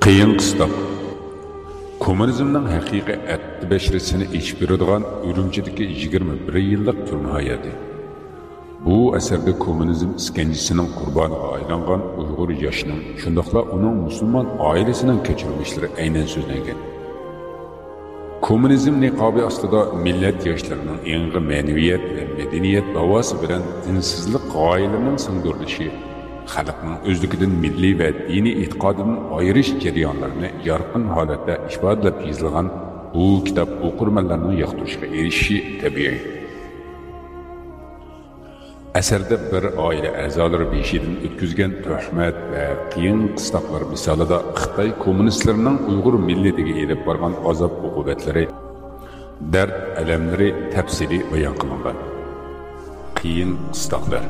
Qiyin qistab. Kommunizmning haqiqiy atti bashrasini ichib beradigan Urumchidagi 21 yillik turma hayoti. Bu asarda kommunizm iskanjisining qurboniga aylangan Uyg'ur yoshining, shundaqla uning musulmon oilasining kechirmishlari aynan so'zlangan. Kommunizm niqobi ostida millat yoshlarining yangi ma'naviyat va madaniyat davosi bilan dinsizlik g'oyalarining singdirilishi, xalqning o'zligidan milliy va diniy e'tiqodidan ayirish jarayonlarini yorqin holatda ifodalab yozilgan bu kitob o'qirmanlarning yoqtirishiga erishishi tabiiy. Asarda bir oila a'zolari beshidan o'tkazgan tuhmat va qiyin qistablar misolida Xitoy kommunistlarining Uyg'ur millatiga elib borgan azob uqubatlari, dard alamlari tafsili bayon qilingan. Qiyin qistablar.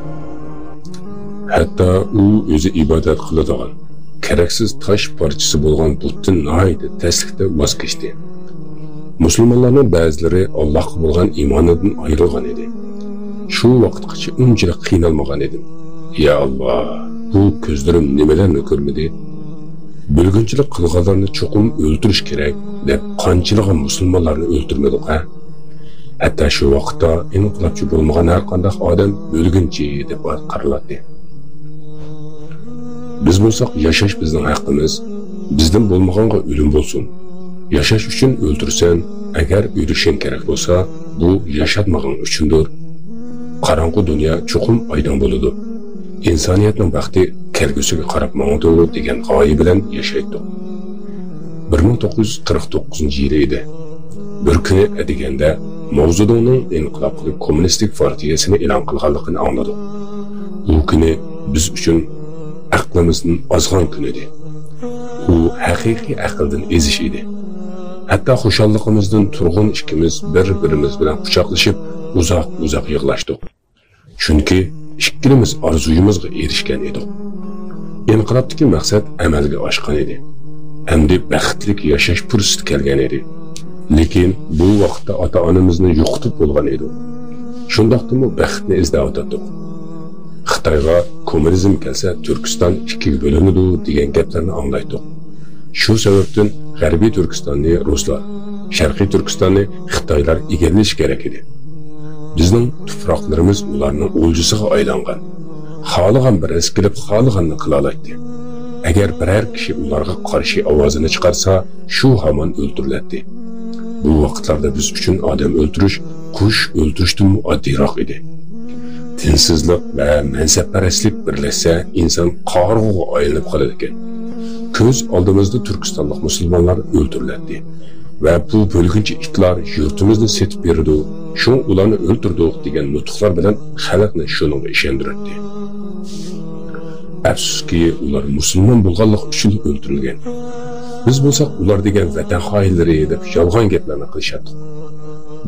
Hatto u o'zi ibodat qiladigan, keraksiz tosh parchasi bo'lgan butun nihoyatda taslikda voz kechdi. Musulmonlarning ba'zilari Allohga bo'lgan iymonidan ayrilgan edi. Shu vaqtgacha unchalik qiynalmagan edim. Ya Alloh, bu ko'zlarim nimalarni ko'rmadi? Bo'lgunchilik qilganlarni cho'qim o'ldirish kerak deb qanchalagan musulmonlarni o'ldirmadik ha? Hatto shu vaqtda inqilobchi bo'lmagan har qanday odam o'lgunchi deb qaraladi. Biz bo'lsak, yashash bizning haqqimiz, bizdan bo'lmaganga o'lim bo'lsin. Yashash uchun o'ldirsan, agar o'lishing kerak bo'lsa, bu yashatmagan uchundir. Qarang'u dunyo cho'qim aydon bo'ladi. İnsaniyatning baxti kelgusiga qarab mangdi degan g'oya bilan yashaydi. 1949-yil edi. Bir kuni deganda Mavzudonning inqilob qilib kommunistik partiyasini e'lon qilganligini angladik. Bu kuni biz uchun aqlimizning ozg'on kun edi. U haqiqiy aqldan ezish edi. Hatto xushalligimizdan turg'un ikkimiz bir-birimiz bilan quchoqlashib uzoq yig'lashdik. Chunki ikkimiz orzuyimizga erishgan edik. Inqilobdagi maqsad amalga oshgan edi. Endi baxtli yashash fursati kelgan edi. Lekin bu vaqtda ota-onamizni yo'qotib bo'lgan edi. Shundaqdimi baxtni izlayotdik. Xitoyga kommunizm kelsa Turkiston ikkiga bo'linadi degan gaplarni anglaydik. Shu sababdan G'arbiy Turkistonni ruslar, Sharqiy Turkistonni Xitoylar egallash kerak edi. Bizning tuproqlarimiz ularning o'ljisiga aylangan. Xohlagan bir rizq kelib xohlaganini qila oladi. Agar biror kishi ularga qarshi ovozini chiqarsa, shu hamon o'ldiriladi. Bu vaqtlarda biz uchun odam o'ldirish, qush o'ldirishdan oddiyroq edi. Dinsizlik va mansabparastlik birlashsa, inson qarg'uga aylanib qoladi ekan. Ko'z oldimizda Turkistonlik musulmonlar o'ldiriladi. Va bu bo'lguncha itlar yurtimizni setib berdi, shu ularni o'ldirdik degan nutqlar bilan xalqni shunga ishontirdi. Afsuski, ular musulmon bo'lganlik uchun o'ldirilgan. Biz bo'lsak, ular degan vatan xoinlari deb yolg'on gaplarni qilishadi.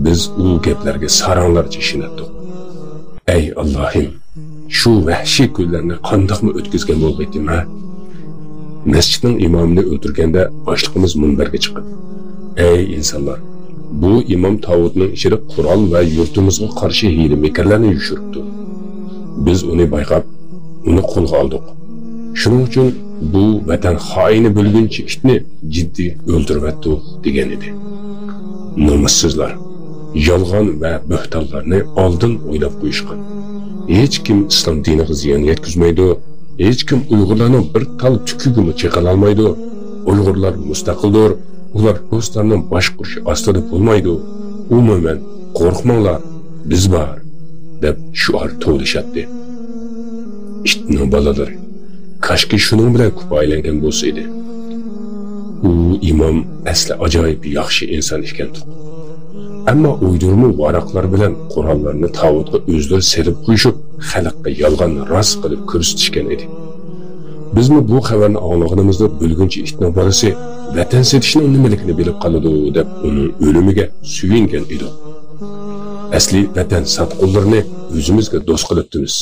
Biz u gaplarga saranglarcha ishondik. Ey Allohim, shu vahshiy kunlarni qandoqmi o'tkazgan bo'lg'aydim-a? Masjidning imomini o'ldirganda boshliqimiz munbarga chiqib, ey insonlar, bu imom Tavudning ichida Qur'on va yurtimizga qarshi hiyla-mekarlarni yushiribdi. Biz uni bayqab, uni qo'lga oldik. Shuning uchun bu vatan xoini bo'lguncha itni jiddiy o'ldiribdi degan edi. Nomussizlar, yolg'on va bo'htonlarni oldin o'ylab qo'yishgan. Hech kim islom diniga ziyon yetkazmaydi. Hech kim Uyg'urlarning bir tal tukugini chaqala olmaydi. Uyg'urlar mustaqildir. Ular o'zlarining boshqurishi ostida bo'lmaydi. Umuman qo'rqmanglar, biz bor deb shuar to'lishadi. Itning bolalari kashki shuning bilan ko'p aylangan bo'lsa edi. U imom asli ajoyib yaxshi inson ekan. Ammo uydurma varaqlar bilan Qur'onlarni Tavudga o'zlari selib qo'yishib, xalqqa yolg'onni rost qilib ko'rsatishgan edi. Bizmi bu xabarni anglaganimizda bo'lguncha itning bolasi vatan setishning nimaligini bilib qoladi deb uning o'limiga suyingan edi. Asli vatan satqullarini o'zimizga do'st qilibdimiz.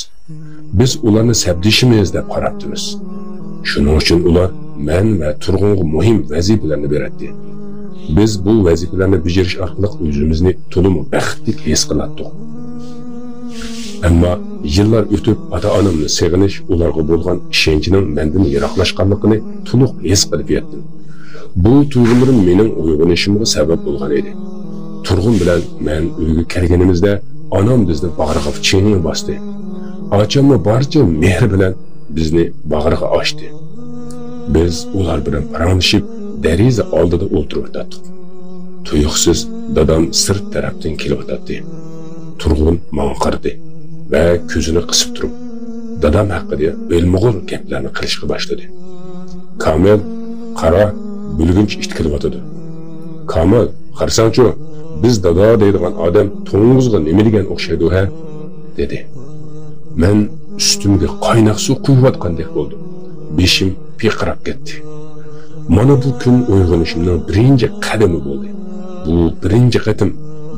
Biz ularni sabdishimiz deb qarabdimiz. Shuning uchun ular men va turg'unga muhim vazifalarni beradi. Biz bu vazifalarni bajarish orqali o'zimizni to'liq baxtli his qilardik. Ammo yillar o'tib ota-onamni seg'inish, ularga bo'lgan ishonchining mendan yiroqlashganligini to'liq his qilib yetdim. Bu tuyg'ularim mening uyg'onishimga sabab bo'lgan edi. Turg'un bilan men uyga kelganimizda onam bizni bag'riga chingni bosdi. Ochamni barcha mehr bilan bizni bag'riga ochdi. Biz ular bilan paranglashib, dariza oldida o'tirib o'tirdik. Tuyuqsiz dadam sirt tarafdan kelib o'tdi. Turg'un menga qaradi va ko'zini qisib turib, dadam haqida o'lmag'ur gaplarni qilishga boshladi. Kamil, qara, bulgunch it kelyotdi. Kamil, qarsangchi, biz dada deydigan odam to'ng'izga nima degan o'xshaydi ha? dedi. Men ustimga qaynoq suv quyayotgandek bo'ldim. Beshim piqirab ketdi. Mana bu kun uyg'onishimning birinchi qadami bo'ldi. Bu birinchi qatim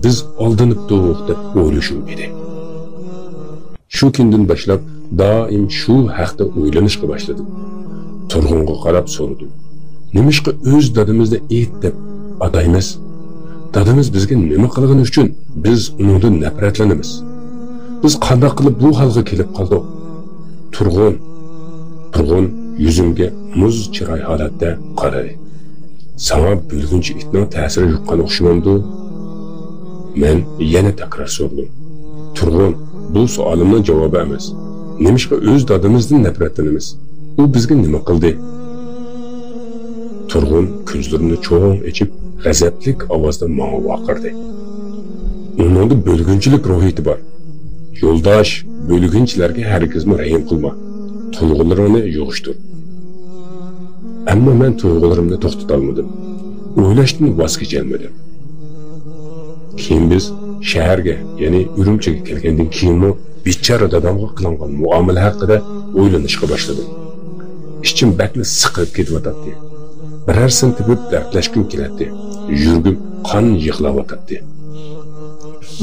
biz oldinibdik deb o'ylashim edi. Shu kundan boshlab doim shu haqda o'ylanishga boshladim. Turg'unga qarab so'radim. Nimishqa o'z dadimizni et deb ataymiz? Dadimiz bizga nima qilgani uchun biz undan nafratlanamiz? Biz qanday qilib bu holga kelib qoldik? Turg'un yuzimga muz chiroy holatda qaradi. Sana bulgunchi itning ta'siri yuqqan o'xshamamdi? Men yana takror so'radim. Turg'un, bu savolimning javobi emas. Nimishqa o'z dadimizdan nafratlanamiz? U bizga nima qildi? Turg'un ko'zlarini cho'ng ochib, g'azablik ovozda menga vaqirdi. Uningda bo'lgunchilik ruhiyati bor. Yo'ldosh, bo'lgunchilarga hargizmi rahim qilma. Tuyg'ularini yo'g'ishtir. Ammo men tuyg'ularimni to'xtata olmadim. O'ylashdan voz kecholmadim. Keyin biz shaharga, ya'ni Urumchiga kelgandan keyinmi bechora dadamga qilingan muomala haqida o'ylanishga boshladim. Ichim bakli siqib ketyotdi. Birer sentibib dardlashkim keladi. Yurgim qon yig'layotdi.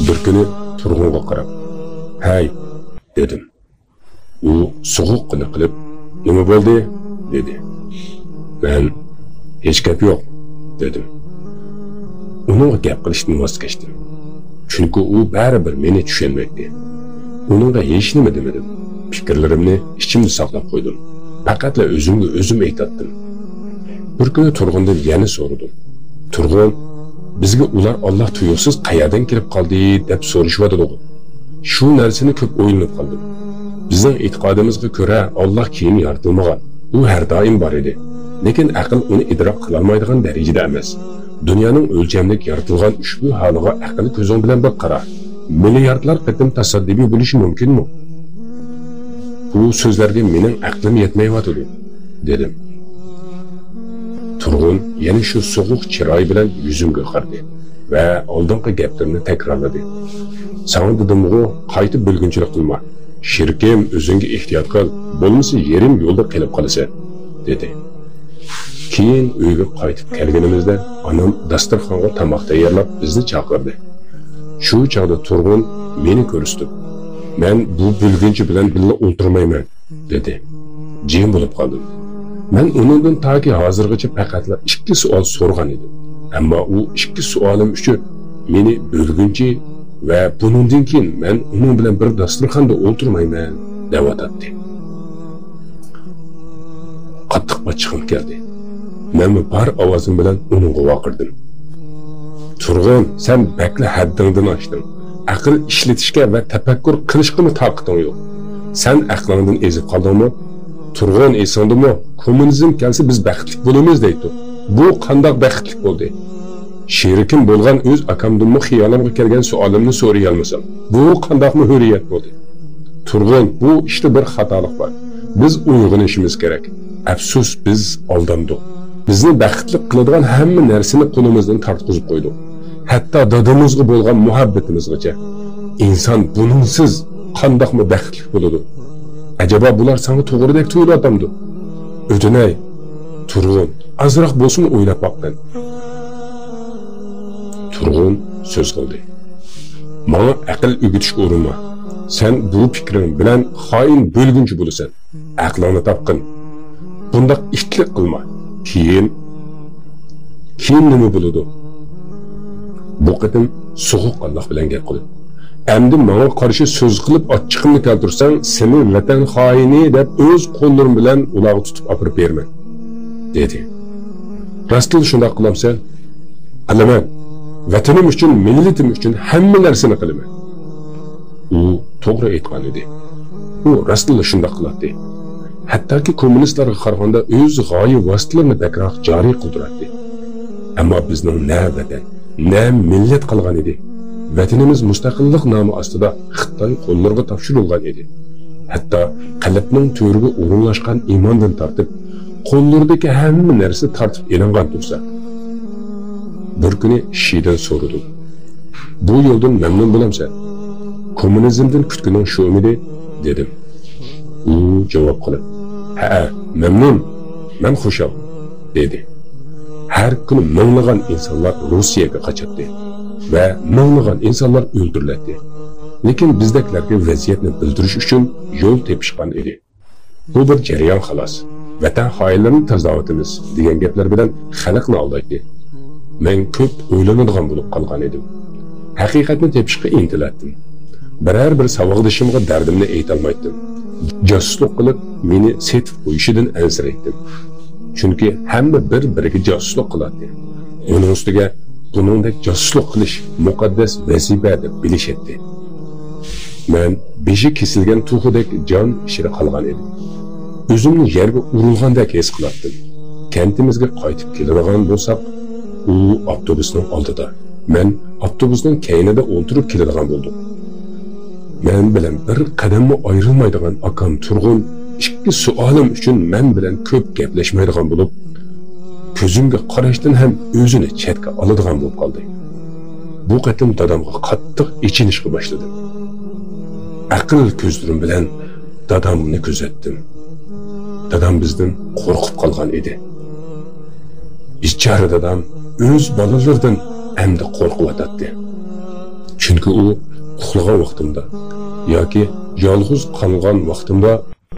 Bir kuni Turg'unga qarab, "Hay", dedim. U so'g'uqqina qilib, "Nima bo'ldi?" dedi. Men hech gap yo'q, dedim. Uningga gap qilishdan voz kechdim. Chunki u baribir meni tushunmaydi. Uningga hech nima demadim. Fikrlarimni ichimda saqlab qo'ydim. Faqat o'zimga o'zim aytdim. Bir kuni Turg'undan yana so'radim. Turg'un, bizga ular Alloh tuyuqsiz qayerdan kelib qoldi deb so'rashyotir. Shu narsani ko'p o'ylanib qoldim. Bizning e'tiqodimizga ko'ra Alloh keyin yaratilmagan. U har doim bor edi. Lekin aql uni idrok qila olmaydigan darajada emas. Dunyoning o'lchamlik yaratilgan ushbu holiga aql ko'zing bilan bir qara. Milliardlar qatim tasaddibiy bo'lishi mumkinmi? Bu so'zlarga mening aqlim yetmayotdi, dedim. Turg'un yana shu so'g'uq chiroy bilan yuzimga qaradi va oldingi gaplarni takrorladi. Sana dedim-ku, qaytib bo'lgunchilik qilma. Shirkim, o'zingga ehtiyot qil, bo'lmasa yerim yo'lda qilib qolasan, dedi. Keyin uyga qaytib kelganimizda onam dasturxonga tomoq tayyorlab bizni chaqirdi. Shu chog'da Turg'un meni ko'rsatib, "Men bu bo'lgunchi bilan birga o'ltirmayman", dedi. Jim bo'lib qoldim. Men uningdan toki hozirgacha faqat 2 savol so'rgan edim. Ammo u 2 savolim uchun meni bo'lgunchi va bundan keyin men uning bilan bir dasturxonda o'ltirmayman deb aytdi. Qattiq bachchig'im keldi. Men bar ovozim bilan uningga vaqirdim. Turg'un, sen bakli haddingdan oshding. Aql ishlatishga va tafakkur qilishga toqating yo'q. Sen aqlingdan ezib qoldingmi? Turg'un, esingdimi? Kommunizm kelsa biz baxtli bo'lamiz deydi. Bu qanday baxtli bo'ldi? Sherikim bo'lgan o'z akamdimmi xiyolimga kelgan savolimni so'ray olmasam, bu qandaqmi hurriyat bo'ldi? Turg'un, bu ishda bir xatolik bor. Biz uyg'onishimiz kerak. Afsus, biz aldandik. Bizni baxtli qiladigan hamma narsani qo'limizdan tortqizib qo'ydik. Hatto dadamizga bo'lgan muhabbatimizgacha. Inson buningsiz qandaqmi baxtli bo'ladi? Acaba bular sana to'g'ridek tuyuladimdi? O'tinay, Turg'un, azroq bo'lsin o'ylab boqdin. Turg'un so'z qildi. Menga aql o'rgatishga urinma. Sen bu fikring bilan xoin bo'lgunchi bo'lasan. Aqlingni topqin. Bundaq itlik qilma. Keyin nima bo'ladi? Bu qatim so'g'uq Alloh bilan gap qilib, Endi bana karşı söz kılıp açıkımını keltirsen seni vatan haini deb öz kollarım bilen ulağı tutup apırıp vermen, dedi. Rastlı şunda kılamsan, kılaman, vatanım üçün, milletim üçün hemme narsani kılaman. U to'g'ri aytgan edi. U rastlı şunda kılatdi. Hatta ki komünistlarga qaraganda öz g'oya vositalarini bakroq joriy qildiradi. Ammo bizning ne vatan, ne millet qilgan edi. Vatanimiz mustaqillik nomi ostida Xitoy qo'llariga topshirilgan edi. Hatto qalbning to'riga o'rinlashgan iymondan tortib, qo'llaridagi hamma narsa tortib elingan tursa. Bir kuni Shidan so'radim. Bu yo'ldan mamnun bo'lamsan? Kommunizmdan kutganing shumidi? Dedim. U javob qilib, "Ha, mamnun. Men xushal", dedi. Her kuni minglagan insonlar Rossiyaga qochadi ve minglagan insonlar o'ldiriladi. Lekin bizdeklarga vaziyatni bildirish uchun yo'l tepishgan edi. Bu bir jarayon xolos. Vatan xoinlarini tozalotimiz degan gaplar bilan xalqni aldaydi. Men ko'p o'ylanadigan bo'lib qolgan edim. Haqiqatni tepishga intilatdim. Biror bir savog'dishimga dardimni aytolmaydim. Josuslik qilib meni setib qo'yishidan ansiraydim. Chunki hamma bir-biriga josuslik qiladi. Uning ustiga buningdek josuslik qilish muqaddas vazifa deb bilishadi. Men beshi kesilgan tuxudek jon ishida qolgan edim. O'zimni yerga urilgandek his qilardim. Kentimizga qaytib keladigan bo'lsak, u avtobusning oldida. Men avtobusning keynida o'tirib keladigan bo'ldim. Men bilan bir qadammi ayrilmaydigan akam Turg'un ikki suolim uchun men bilan ko'p gaplashmaydigan bo'lib, ko'zimga qarashdan ham o'zini chetga oladigan bo'lib qoldi. Bu qatim dadamga qattiq ichinishga boshladim. Aql ko'zlarim bilan dadamni kuzatdim. Dadam bizdan qo'rqib qolgan edi. İçeri dadam o'z bolalaridan endi qo'rqyotdi. Chunki u uxlagan vaqtimda yoki yolg'iz qolgan vaqtimda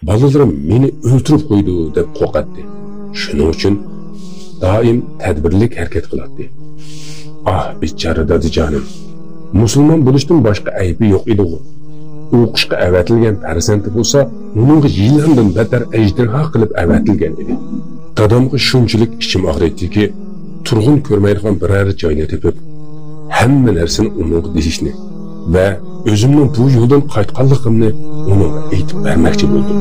balalarim meni o'ltirib qo'ydi deb qo'rqatdi. Shuning uchun doim tadbirlik harakat qiladi. Ah, bichara dadajonim. Musulmon bo'lishdan boshqa aybi yo'q edi u. O'qishga avatilgan farzandi bo'lsa, uningga yillardan battar ejderha qilib avatilgan edi. Dadamga shunchalik ichim og'riydi-ki, Turg'un ko'rmaydigan biror joyni tepib, hamma narsani uningga deyishni va o'zimning bu yo'ldan qaytganligimni uningga aytib bermoqchi bo'ldim.